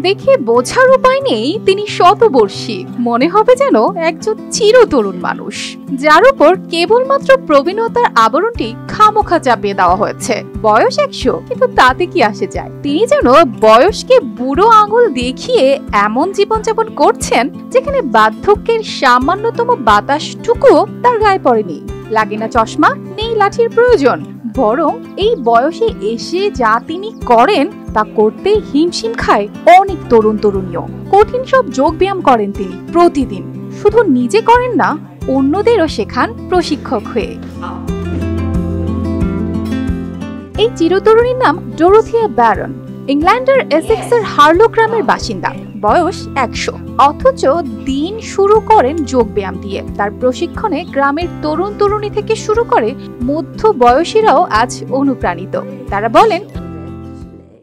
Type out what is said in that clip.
দেখে বোঝার উপায় নেই তিনি শতবর্ষী, মনে হবে যেন একজন চিরতরুণ মানুষ যার উপর কেবলমাত্র প্রবীণতার আবরণটি খামোখা চাপিয়ে দেওয়া হয়েছে। বয়স 100, কিন্তু তাতে কি আসে যায়? তিনি যেন বয়সকে বুড়ো আঙুল দেখিয়ে এমন জীবনযাপন করছেন যেখানে বার্ধক্যের সামান্যতম বাতাসটুকু তার গায়ে পড়েনি। লাগে না চশমা, নেই লাঠির প্রয়োজন, বরং এই বয়সে এসে যা তিনি করেন তা করতে হিমশিম খায় অনেক তরুণ তরুণীও। কঠিন সব যোগ ব্যায়াম করেন তিনি প্রতিদিন, শুধু নিজে করেন না, অন্যদেরও শেখান প্রশিক্ষক হয়ে। এই চিরতরুণীর নাম ডোরোথিয়া ব্যারন, ইংল্যান্ডের এসেক্সের হার্লো গ্রামের বাসিন্দা। বয়স 100, অথচ দিন শুরু করেন যোগ ব্যায়াম দিয়ে। তার প্রশিক্ষণে গ্রামের তরুণ তরুণী থেকে শুরু করে মধ্য বয়সীরাও আজ অনুপ্রাণিত। তারা বলেন,